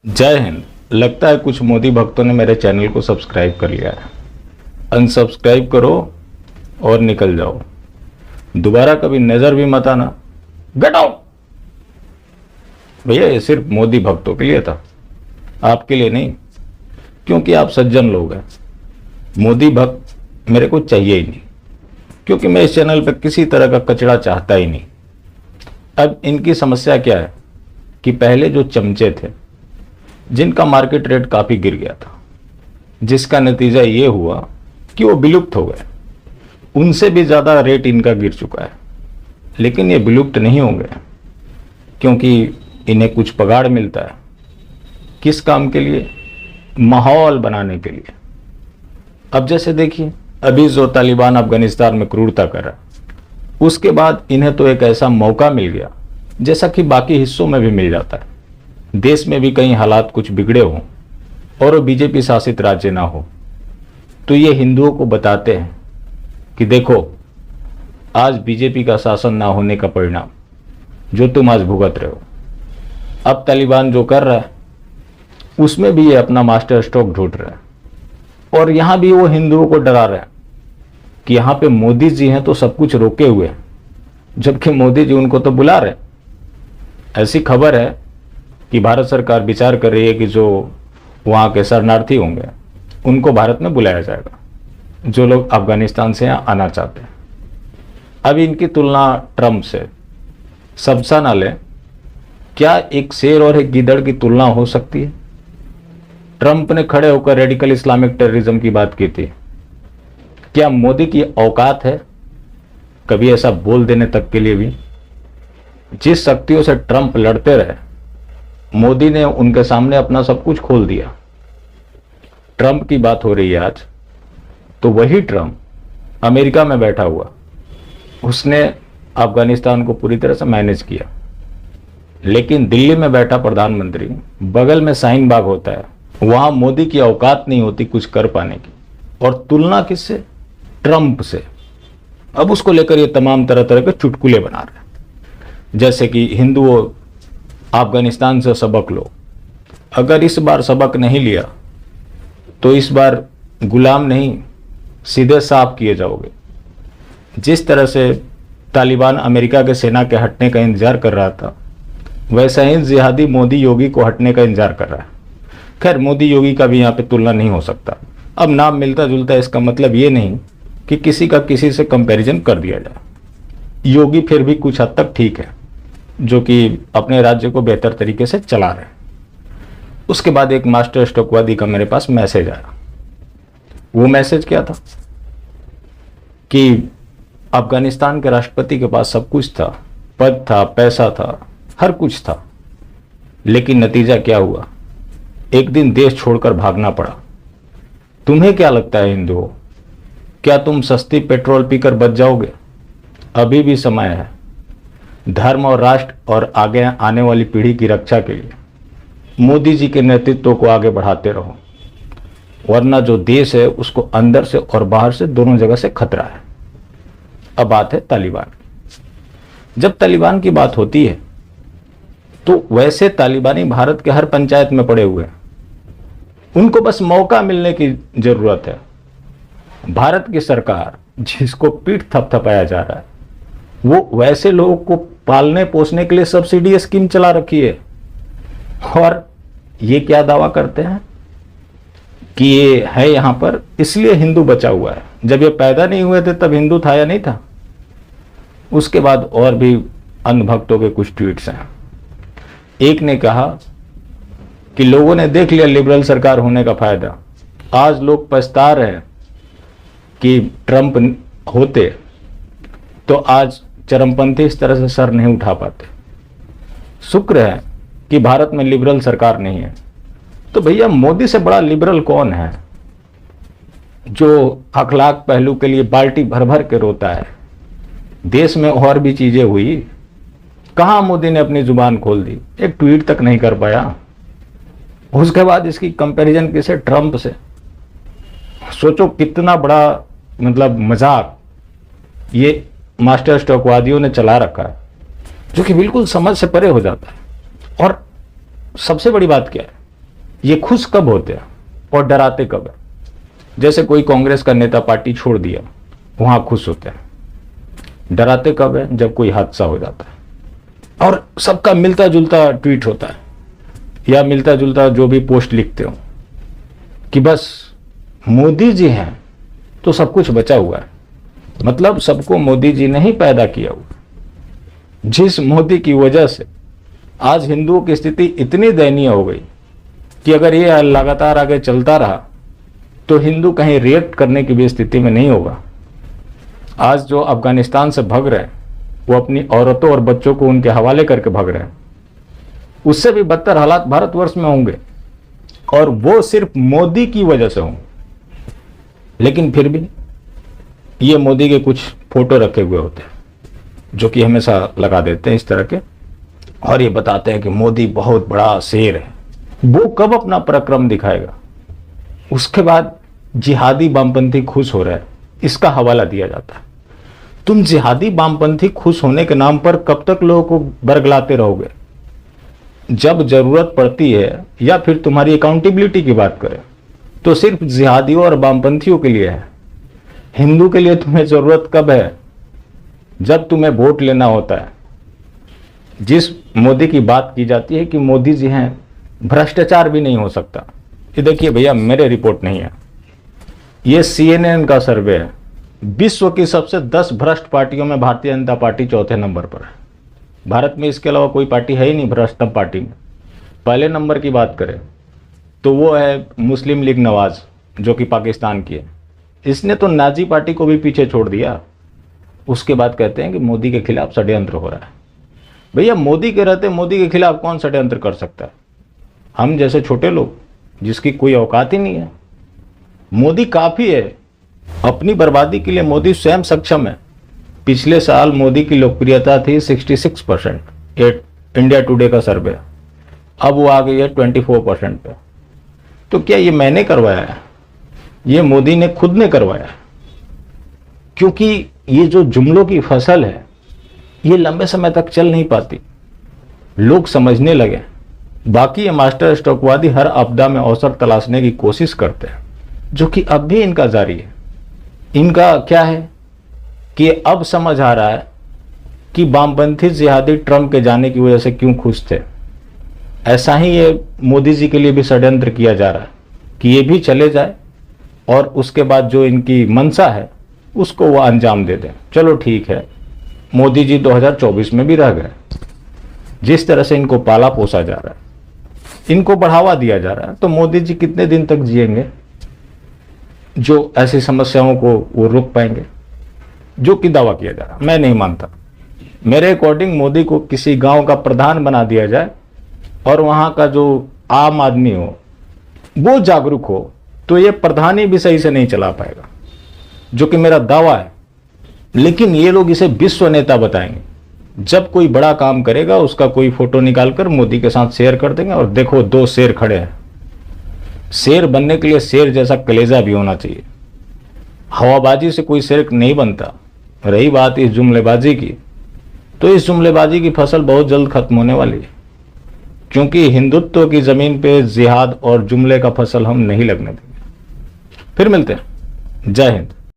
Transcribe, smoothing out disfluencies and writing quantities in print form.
जय हिंद। लगता है कुछ मोदी भक्तों ने मेरे चैनल को सब्सक्राइब कर लिया है। अनसब्सक्राइब करो और निकल जाओ। दोबारा कभी नजर भी मत आना। Get out. भैया ये सिर्फ मोदी भक्तों के लिए था, आपके लिए नहीं, क्योंकि आप सज्जन लोग हैं। मोदी भक्त मेरे को चाहिए ही नहीं, क्योंकि मैं इस चैनल पर किसी तरह का कचरा चाहता ही नहीं। अब इनकी समस्या क्या है कि पहले जो चमचे थे जिनका मार्केट रेट काफी गिर गया था, जिसका नतीजा ये हुआ कि वो विलुप्त हो गए। उनसे भी ज्यादा रेट इनका गिर चुका है, लेकिन ये विलुप्त नहीं होंगे क्योंकि इन्हें कुछ पगार मिलता है। किस काम के लिए? माहौल बनाने के लिए। अब जैसे देखिए, अभी जो तालिबान अफगानिस्तान में क्रूरता कर रहा है, उसके बाद इन्हें तो एक ऐसा मौका मिल गया जैसा कि बाकी हिस्सों में भी मिल जाता है। देश में भी कहीं हालात कुछ बिगड़े हों और वो बीजेपी शासित राज्य ना हो, तो ये हिंदुओं को बताते हैं कि देखो, आज बीजेपी का शासन ना होने का परिणाम जो तुम आज भुगत रहे हो। अब तालिबान जो कर रहा है उसमें भी ये अपना मास्टर स्ट्रोक ढूंढ रहा है, और यहां भी वो हिंदुओं को डरा रहा है कि यहां पे मोदी जी हैं तो सब कुछ रोके हुए हैं, जबकि मोदी जी उनको तो बुला रहे। ऐसी खबर है कि भारत सरकार विचार कर रही है कि जो वहां के शरणार्थी होंगे उनको भारत में बुलाया जाएगा, जो लोग अफगानिस्तान से यहाँ आना चाहते हैं। अब इनकी तुलना ट्रंप से सबसा ना लें। क्या एक शेर और एक गीदड़ की तुलना हो सकती है? ट्रंप ने खड़े होकर रेडिकल इस्लामिक टेररिज्म की बात की थी। क्या मोदी की औकात है कभी ऐसा बोल देने तक के लिए भी? जिस शक्तियों से ट्रंप लड़ते रहे, मोदी ने उनके सामने अपना सब कुछ खोल दिया। ट्रंप की बात हो रही है आज, तो वही ट्रंप अमेरिका में बैठा हुआ, उसने अफगानिस्तान को पूरी तरह से मैनेज किया। लेकिन दिल्ली में बैठा प्रधानमंत्री, बगल में शाहीन बाग होता है, वहां मोदी की औकात नहीं होती कुछ कर पाने की। और तुलना किससे? ट्रंप से। अब उसको लेकर ये तमाम तरह तरह के चुटकुले बना रहे हैं, जैसे कि हिंदुओं अफगानिस्तान से सबक लो। अगर इस बार सबक नहीं लिया तो इस बार गुलाम नहीं, सीधे साफ किए जाओगे। जिस तरह से तालिबान अमेरिका के सेना के हटने का इंतजार कर रहा था, वैसा ही जिहादी मोदी योगी को हटने का इंतजार कर रहा है। खैर, मोदी योगी का भी यहाँ पे तुलना नहीं हो सकता। अब नाम मिलता जुलता, इसका मतलब ये नहीं कि किसी का किसी से कंपैरिजन कर दिया जाए। योगी फिर भी कुछ हद तक ठीक है, जो कि अपने राज्य को बेहतर तरीके से चला रहे हैं। उसके बाद एक मास्टर स्ट्रोकवादी का मेरे पास मैसेज आया। वो मैसेज क्या था कि अफगानिस्तान के राष्ट्रपति के पास सब कुछ था, पद था, पैसा था, हर कुछ था, लेकिन नतीजा क्या हुआ? एक दिन देश छोड़कर भागना पड़ा। तुम्हें क्या लगता है हिंदुओं, क्या तुम सस्ती पेट्रोल पीकर बच जाओगे? अभी भी समय है। धर्म और राष्ट्र और आगे आने वाली पीढ़ी की रक्षा के लिए मोदी जी के नेतृत्व को आगे बढ़ाते रहो, वरना जो देश है उसको अंदर से और बाहर से दोनों जगह से खतरा है। अब बात है तालिबान की। जब तालिबान की बात होती है तो वैसे तालिबानी भारत के हर पंचायत में पड़े हुए हैं। उनको बस मौका मिलने की जरूरत है। भारत की सरकार जिसको पीठ थपथपाया जा रहा है, वो वैसे लोगों को पालने पोसने के लिए सब्सिडी स्कीम चला रखी है, और ये क्या दावा करते हैं कि ये है यहां पर इसलिए हिंदू बचा हुआ है। जब ये पैदा नहीं हुए थे तब हिंदू था या नहीं था? उसके बाद और भी अंधभक्तों के कुछ ट्वीट्स हैं। एक ने कहा कि लोगों ने देख लिया लिबरल सरकार होने का फायदा। आज लोग पछता रहे हैं कि ट्रंप होते तो आज चरमपंथी इस तरह से सर नहीं उठा पाते। शुक्र है कि भारत में लिबरल सरकार नहीं है। तो भैया, मोदी से बड़ा लिबरल कौन है जो अखलाक पहलू के लिए बाल्टी भर भर के रोता है? देश में और भी चीजें हुई, कहां मोदी ने अपनी जुबान खोल दी? एक ट्वीट तक नहीं कर पाया। उसके बाद इसकी कंपैरिजन किसे? ट्रंप से। सोचो कितना बड़ा मतलब मजाक ये मास्टर स्ट्रोकवादियों ने चला रखा है, जो कि बिल्कुल समझ से परे हो जाता है। और सबसे बड़ी बात क्या है ये खुश कब होते हैं और डराते कब है? जैसे कोई कांग्रेस का नेता पार्टी छोड़ दिया, वहां खुश होते हैं। डराते कब है? जब कोई हादसा हो जाता है और सबका मिलता जुलता ट्वीट होता है या मिलता जुलता जो भी पोस्ट लिखते हो कि बस मोदी जी हैं तो सब कुछ बचा हुआ है। मतलब सबको मोदी जी ने ही पैदा किया हुआ। जिस मोदी की वजह से आज हिंदुओं की स्थिति इतनी दयनीय हो गई कि अगर ये लगातार आगे चलता रहा तो हिंदू कहीं रिएक्ट करने की भी स्थिति में नहीं होगा। आज जो अफगानिस्तान से भाग रहे हैं वो अपनी औरतों और बच्चों को उनके हवाले करके भाग रहे हैं। उससे भी बदतर हालात भारतवर्ष में होंगे और वो सिर्फ मोदी की वजह से होंगे। लेकिन फिर भी ये मोदी के कुछ फोटो रखे हुए होते हैं जो कि हमेशा लगा देते हैं इस तरह के, और ये बताते हैं कि मोदी बहुत बड़ा शेर है। वो कब अपना पराक्रम दिखाएगा? उसके बाद जिहादी वामपंथी खुश हो रहा है, इसका हवाला दिया जाता है। तुम जिहादी वामपंथी खुश होने के नाम पर कब तक लोगों को बरगलाते रहोगे? जब जरूरत पड़ती है या फिर तुम्हारी अकाउंटेबिलिटी की बात करें तो सिर्फ जिहादियों और वामपंथियों के लिए है। हिंदू के लिए तुम्हें जरूरत कब है? जब तुम्हें वोट लेना होता है। जिस मोदी की बात की जाती है कि मोदी जी हैं, भ्रष्टाचार भी नहीं हो सकता। ये देखिए भैया, मेरे रिपोर्ट नहीं है, ये CNN का सर्वे है। विश्व की सबसे 10 भ्रष्ट पार्टियों में भारतीय जनता पार्टी चौथे नंबर पर है। भारत में इसके अलावा कोई पार्टी है ही नहीं भ्रष्टतम पार्टी में। पहले नंबर की बात करें तो वो है मुस्लिम लीग नवाज, जो कि पाकिस्तान की है। इसने तो नाजी पार्टी को भी पीछे छोड़ दिया। उसके बाद कहते हैं कि मोदी के खिलाफ षड्यंत्र हो रहा है। भैया, मोदी के रहते मोदी के खिलाफ कौन षड्यंत्र कर सकता है? हम जैसे छोटे लोग जिसकी कोई औकात ही नहीं है। मोदी काफी है, अपनी बर्बादी के लिए मोदी स्वयं सक्षम है। पिछले साल मोदी की लोकप्रियता थी 66%, ये इंडिया टुडे का सर्वे। अब वो आ गई है 24% पे। तो क्या ये मैंने करवाया है? ये मोदी ने खुद ने करवाया है। क्योंकि ये जो जुमलों की फसल है ये लंबे समय तक चल नहीं पाती। लोग समझने लगे। बाकी ये मास्टर स्ट्रोकवादी हर आपदा में अवसर तलाशने की कोशिश करते हैं, जो कि अब भी इनका जारी है। इनका क्या है कि अब समझ आ रहा है कि वामपंथी जिहादी ट्रंप के जाने की वजह से क्यों खुश थे। ऐसा ही ये मोदी जी के लिए भी षड्यंत्र किया जा रहा है कि ये भी चले जाए और उसके बाद जो इनकी मंशा है उसको वो अंजाम दे दें। चलो ठीक है, मोदी जी 2024 में भी रह गए। जिस तरह से इनको पाला पोसा जा रहा है, इनको बढ़ावा दिया जा रहा है, तो मोदी जी कितने दिन तक जिएंगे जो ऐसी समस्याओं को वो रोक पाएंगे, जो कि दावा किया जा रहा है? मैं नहीं मानता। मेरे अकॉर्डिंग मोदी को किसी गांव का प्रधान बना दिया जाए और वहां का जो आम आदमी हो वो जागरूक हो तो ये प्रधानी भी सही से नहीं चला पाएगा, जो कि मेरा दावा है। लेकिन ये लोग इसे विश्व नेता बताएंगे। जब कोई बड़ा काम करेगा उसका कोई फोटो निकालकर मोदी के साथ शेयर कर देंगे और देखो 2 शेर खड़े हैं। शेर बनने के लिए शेर जैसा कलेजा भी होना चाहिए। हवाबाजी से कोई शेर नहीं बनता। रही बात इस जुमलेबाजी की, तो इस जुमलेबाजी की फसल बहुत जल्द खत्म होने वाली है, क्योंकि हिंदुत्व की जमीन पे जिहाद और जुमले का फसल हम नहीं लगने देंगे। फिर मिलते हैं। जय हिंद।